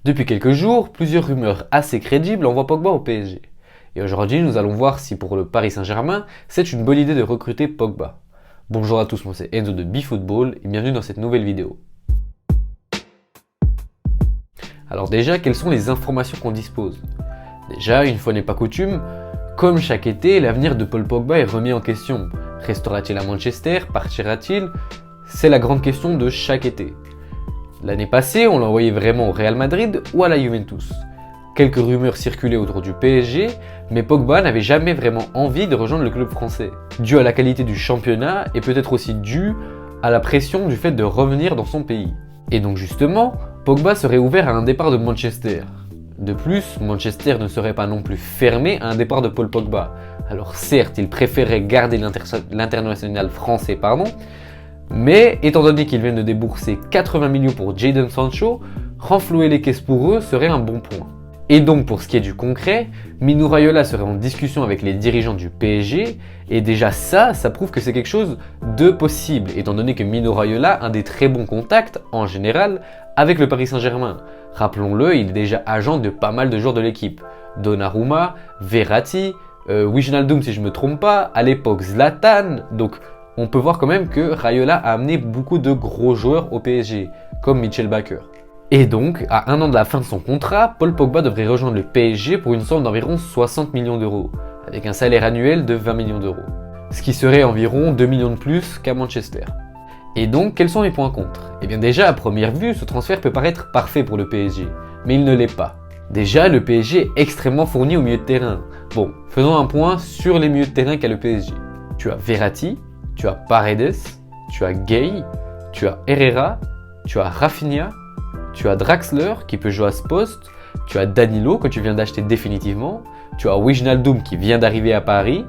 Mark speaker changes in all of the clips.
Speaker 1: Depuis quelques jours, plusieurs rumeurs assez crédibles envoient Pogba au PSG. Et aujourd'hui, nous allons voir si pour le Paris Saint-Germain, c'est une bonne idée de recruter Pogba. Bonjour à tous, moi c'est Enzo de BeFootball et bienvenue dans cette nouvelle vidéo. Alors déjà, quelles sont les informations qu'on dispose? Déjà, une fois n'est pas coutume, comme chaque été, l'avenir de Paul Pogba est remis en question. Restera-t-il à Manchester? Partira-t-il? C'est la grande question de chaque été. L'année passée, on l'envoyait vraiment au Real Madrid ou à la Juventus. Quelques rumeurs circulaient autour du PSG, mais Pogba n'avait jamais vraiment envie de rejoindre le club français. Dû à la qualité du championnat et peut-être aussi dû à la pression du fait de revenir dans son pays. Et donc justement, Pogba serait ouvert à un départ de Manchester. De plus, Manchester ne serait pas non plus fermé à un départ de Paul Pogba. Alors certes, il préférait garder l'international français, mais étant donné qu'ils viennent de débourser 80 millions pour Jadon Sancho, renflouer les caisses pour eux serait un bon point. Et donc pour ce qui est du concret, Mino Raiola serait en discussion avec les dirigeants du PSG, et déjà ça prouve que c'est quelque chose de possible, étant donné que Mino Raiola a un des très bons contacts, en général, avec le Paris Saint-Germain. Rappelons-le, il est déjà agent de pas mal de joueurs de l'équipe. Donnarumma, Verratti, Wijnaldum si je ne me trompe pas, à l'époque Zlatan, donc on peut voir quand même que Raiola a amené beaucoup de gros joueurs au PSG, comme Michel Bakker. Et donc, à un an de la fin de son contrat, Paul Pogba devrait rejoindre le PSG pour une somme d'environ 60 millions d'euros, avec un salaire annuel de 20 millions d'euros, ce qui serait environ 2 millions de plus qu'à Manchester. Et donc, quels sont les points contre? Eh bien déjà, à première vue, ce transfert peut paraître parfait pour le PSG, mais il ne l'est pas. Déjà, le PSG est extrêmement fourni au milieu de terrain. Bon, faisons un point sur les milieux de terrain qu'a le PSG. Tu as Verratti, tu as Paredes, tu as Gay, tu as Herrera, tu as Rafinha, tu as Draxler qui peut jouer à ce poste, tu as Danilo que tu viens d'acheter définitivement, tu as Wijnaldum qui vient d'arriver à Paris,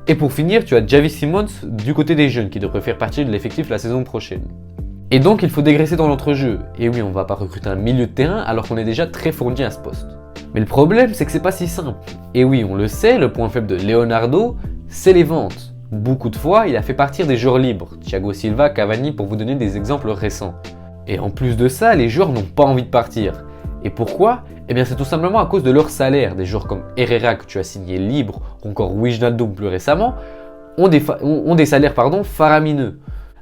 Speaker 1: et pour finir tu as Xavi Simons du côté des jeunes qui devrait faire partie de l'effectif la saison prochaine. Et donc il faut dégraisser dans l'entrejeu, et oui on va pas recruter un milieu de terrain alors qu'on est déjà très fourni à ce poste. Mais le problème c'est que c'est pas si simple, et oui on le sait, le point faible de Leonardo c'est les ventes. Beaucoup de fois, il a fait partir des joueurs libres, Thiago Silva, Cavani pour vous donner des exemples récents. Et en plus de ça, les joueurs n'ont pas envie de partir. Et pourquoi? Eh bien c'est tout simplement à cause de leur salaire. Des joueurs comme Herrera que tu as signé libre, ou encore Wijnaldum plus récemment, ont des salaires faramineux.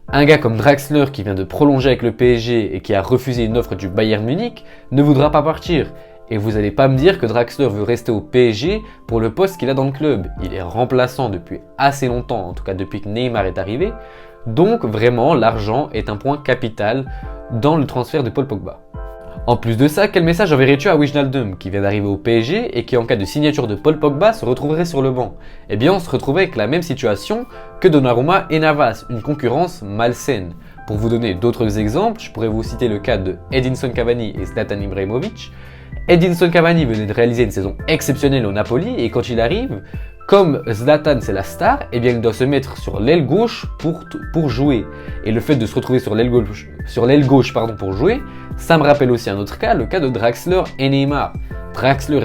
Speaker 1: Un gars comme Draxler qui vient de prolonger avec le PSG et qui a refusé une offre du Bayern Munich ne voudra pas partir. Et vous n'allez pas me dire que Draxler veut rester au PSG pour le poste qu'il a dans le club. Il est remplaçant depuis assez longtemps, en tout cas depuis que Neymar est arrivé. Donc vraiment, l'argent est un point capital dans le transfert de Paul Pogba. En plus de ça, quel message enverrais-tu à Wijnaldum qui vient d'arriver au PSG et qui en cas de signature de Paul Pogba se retrouverait sur le banc? Eh bien on se retrouvait avec la même situation que Donnarumma et Navas, une concurrence malsaine. Pour vous donner d'autres exemples, je pourrais vous citer le cas de Edinson Cavani et Zlatan Ibrahimovic. Edinson Cavani venait de réaliser une saison exceptionnelle au Napoli et quand il arrive, comme Zlatan c'est la star, eh bien il doit se mettre sur l'aile gauche pour jouer. Et le fait de se retrouver sur l'aile gauche pour jouer, ça me rappelle aussi un autre cas, le cas de Draxler et Neymar. Draxler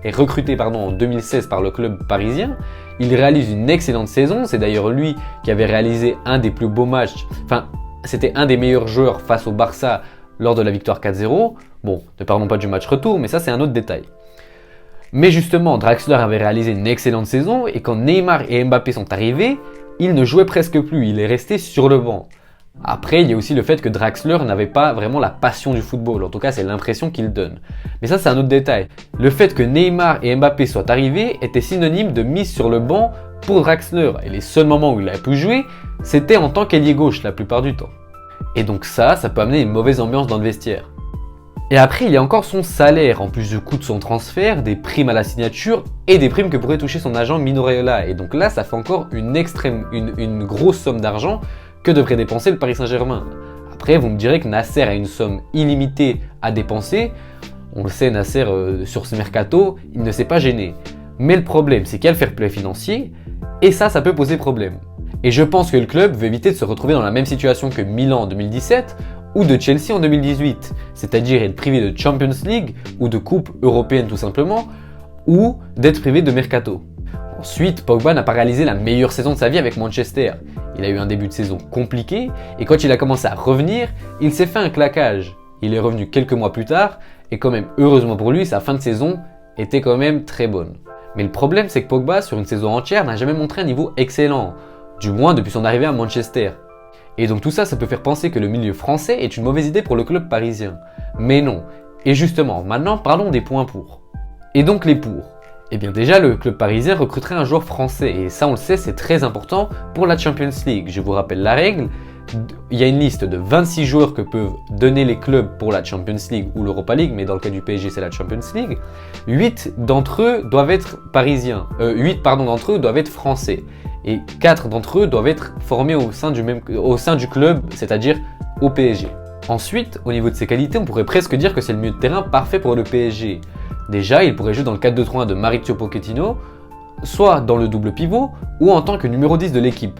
Speaker 1: est recruté en 2016 par le club parisien. Il réalise une excellente saison, c'est d'ailleurs lui qui avait réalisé un des plus beaux matchs, c'était un des meilleurs joueurs face au Barça lors de la victoire 4-0. Bon, ne parlons pas du match retour, mais ça c'est un autre détail. Mais justement, Draxler avait réalisé une excellente saison et quand Neymar et Mbappé sont arrivés, il ne jouait presque plus, il est resté sur le banc. Après, il y a aussi le fait que Draxler n'avait pas vraiment la passion du football, en tout cas c'est l'impression qu'il donne. Mais ça c'est un autre détail. Le fait que Neymar et Mbappé soient arrivés était synonyme de mise sur le banc pour Draxler et les seuls moments où il a pu jouer, c'était en tant qu'ailier gauche la plupart du temps. Et donc ça peut amener une mauvaise ambiance dans le vestiaire. Et après, il y a encore son salaire, en plus du coût de son transfert, des primes à la signature et des primes que pourrait toucher son agent Mino Raiola. Et donc là, ça fait encore une grosse somme d'argent que devrait dépenser le Paris Saint-Germain. Après, vous me direz que Nasser a une somme illimitée à dépenser. On le sait, Nasser, sur ce mercato, il ne s'est pas gêné. Mais le problème, c'est qu'il y a le fair play financier, et ça peut poser problème. Et je pense que le club veut éviter de se retrouver dans la même situation que Milan en 2017, ou de Chelsea en 2018, c'est-à-dire être privé de Champions League ou de Coupe européenne tout simplement, ou d'être privé de Mercato. Ensuite, Pogba n'a pas réalisé la meilleure saison de sa vie avec Manchester. Il a eu un début de saison compliqué et quand il a commencé à revenir, il s'est fait un claquage. Il est revenu quelques mois plus tard et quand même, heureusement pour lui, sa fin de saison était quand même très bonne. Mais le problème, c'est que Pogba, sur une saison entière, n'a jamais montré un niveau excellent, du moins depuis son arrivée à Manchester. Et donc tout ça, ça peut faire penser que le milieu français est une mauvaise idée pour le club parisien. Mais non. Et justement, maintenant parlons des points pour. Et donc les pour. Eh bien déjà, le club parisien recruterait un joueur français, et ça on le sait, c'est très important pour la Champions League. Je vous rappelle la règle, il y a une liste de 26 joueurs que peuvent donner les clubs pour la Champions League ou l'Europa League, mais dans le cas du PSG c'est la Champions League. 8 d'entre eux doivent être parisiens, 8 d'entre eux doivent être français, et 4 d'entre eux doivent être formés au sein du club, c'est-à-dire au PSG. Ensuite, au niveau de ses qualités, on pourrait presque dire que c'est le milieu de terrain parfait pour le PSG. Déjà, il pourrait jouer dans le 4-2-3-1 de Mauricio Pochettino, soit dans le double pivot, ou en tant que numéro 10 de l'équipe.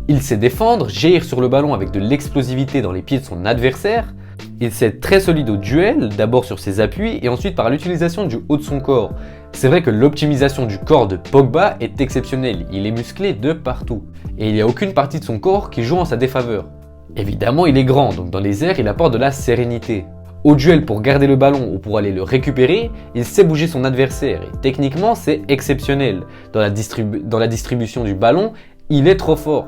Speaker 1: Il sait défendre, jaillir sur le ballon avec de l'explosivité dans les pieds de son adversaire. Il sait être très solide au duel, d'abord sur ses appuis et ensuite par l'utilisation du haut de son corps. C'est vrai que l'optimisation du corps de Pogba est exceptionnelle, il est musclé de partout. Et il n'y a aucune partie de son corps qui joue en sa défaveur. Évidemment, il est grand, donc dans les airs, il apporte de la sérénité. Au duel pour garder le ballon ou pour aller le récupérer, il sait bouger son adversaire et techniquement c'est exceptionnel. Dans la distribution du ballon, il est trop fort.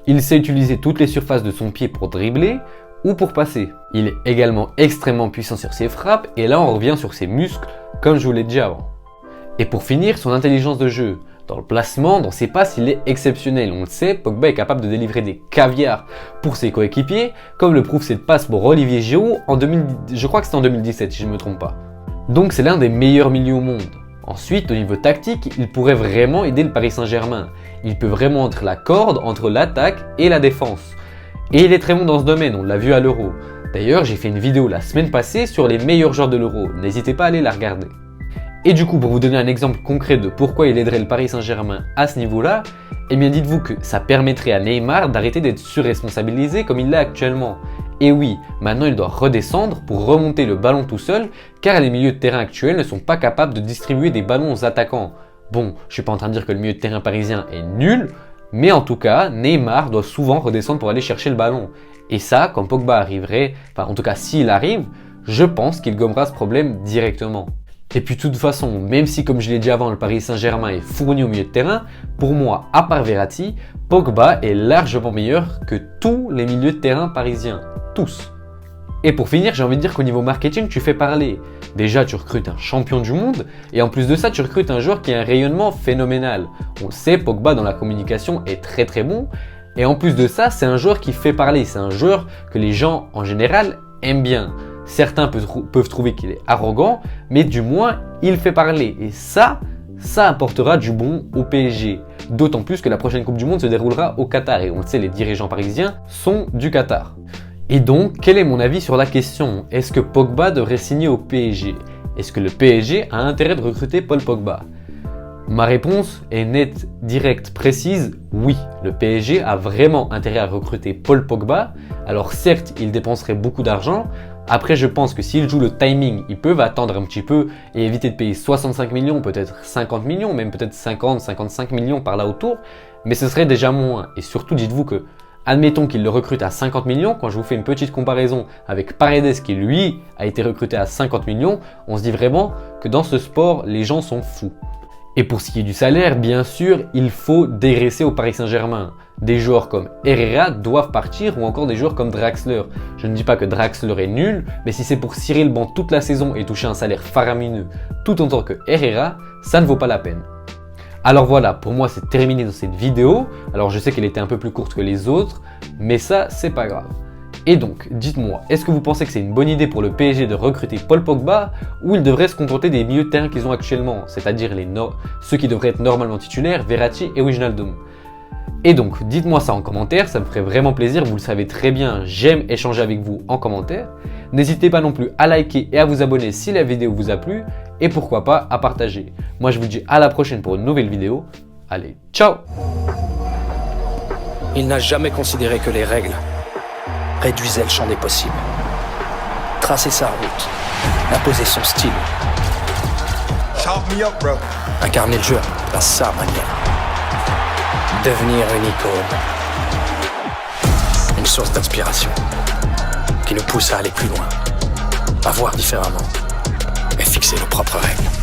Speaker 1: Il sait utiliser toutes les surfaces de son pied pour dribbler ou pour passer. Il est également extrêmement puissant sur ses frappes et là on revient sur ses muscles comme je vous l'ai dit avant. Et pour finir, son intelligence de jeu. Dans le placement, dans ses passes, il est exceptionnel. On le sait, Pogba est capable de délivrer des caviars pour ses coéquipiers, comme le prouve cette passe pour Olivier Giroud je crois que c'était en 2017 si je ne me trompe pas. Donc c'est l'un des meilleurs milieux au monde. Ensuite, au niveau tactique, il pourrait vraiment aider le Paris Saint-Germain. Il peut vraiment être la corde entre l'attaque et la défense. Et il est très bon dans ce domaine, on l'a vu à l'Euro. D'ailleurs, j'ai fait une vidéo la semaine passée sur les meilleurs joueurs de l'Euro, n'hésitez pas à aller la regarder. Et du coup, pour vous donner un exemple concret de pourquoi il aiderait le Paris Saint-Germain à ce niveau-là, eh bien dites-vous que ça permettrait à Neymar d'arrêter d'être surresponsabilisé comme il l'est actuellement. Et oui, maintenant il doit redescendre pour remonter le ballon tout seul, car les milieux de terrain actuels ne sont pas capables de distribuer des ballons aux attaquants. Bon, je suis pas en train de dire que le milieu de terrain parisien est nul, mais en tout cas, Neymar doit souvent redescendre pour aller chercher le ballon. Et ça, quand Pogba arriverait, enfin en tout cas s'il arrive, je pense qu'il gommera ce problème directement. Et puis de toute façon, même si comme je l'ai dit avant, le Paris Saint-Germain est fourni au milieu de terrain, pour moi, à part Verratti, Pogba est largement meilleur que tous les milieux de terrain parisiens. Tous. Et pour finir, j'ai envie de dire qu'au niveau marketing, tu fais parler. Déjà, tu recrutes un champion du monde, et en plus de ça, tu recrutes un joueur qui a un rayonnement phénoménal. On le sait, Pogba dans la communication est très très bon, et en plus de ça, c'est un joueur qui fait parler. C'est un joueur que les gens en général aiment bien. Certains peuvent trouver qu'il est arrogant, mais du moins, il fait parler. Et ça apportera du bon au PSG. D'autant plus que la prochaine Coupe du Monde se déroulera au Qatar. Et on le sait, les dirigeants parisiens sont du Qatar. Et donc, quel est mon avis sur la question? Est-ce que Pogba devrait signer au PSG? Est-ce que le PSG a intérêt de recruter Paul Pogba? Ma réponse est nette, directe, précise, oui. Le PSG a vraiment intérêt à recruter Paul Pogba. Alors certes, il dépenserait beaucoup d'argent. Après, je pense que s'ils jouent le timing, ils peuvent attendre un petit peu et éviter de payer 65 millions, peut-être 50 millions, même peut-être 50, 55 millions par là autour. Mais ce serait déjà moins. Et surtout, dites-vous que, admettons qu'ils le recrutent à 50 millions, quand je vous fais une petite comparaison avec Paredes qui lui a été recruté à 50 millions, on se dit vraiment que dans ce sport, les gens sont fous. Et pour ce qui est du salaire, bien sûr, il faut dégraisser au Paris Saint-Germain. Des joueurs comme Herrera doivent partir ou encore des joueurs comme Draxler. Je ne dis pas que Draxler est nul, mais si c'est pour cirer le banc toute la saison et toucher un salaire faramineux tout autant que Herrera, ça ne vaut pas la peine. Alors voilà, pour moi c'est terminé dans cette vidéo. Alors je sais qu'elle était un peu plus courte que les autres, mais ça c'est pas grave. Et donc, dites-moi, est-ce que vous pensez que c'est une bonne idée pour le PSG de recruter Paul Pogba ou ils devraient se contenter des milieux de terrain qu'ils ont actuellement, c'est-à-dire ceux qui devraient être normalement titulaires, Verratti et Wijnaldum? Et donc, dites-moi ça en commentaire, ça me ferait vraiment plaisir, vous le savez très bien, j'aime échanger avec vous en commentaire. N'hésitez pas non plus à liker et à vous abonner si la vidéo vous a plu, et pourquoi pas à partager. Moi je vous dis à la prochaine pour une nouvelle vidéo. Allez, ciao!
Speaker 2: Il n'a jamais considéré que les règles réduisait le champ des possibles. Tracer sa route, imposer son style,
Speaker 3: Talk me up, bro.
Speaker 2: Incarner le jeu à sa manière. Devenir une icône. Une source d'inspiration qui nous pousse à aller plus loin, à voir différemment et fixer nos propres règles.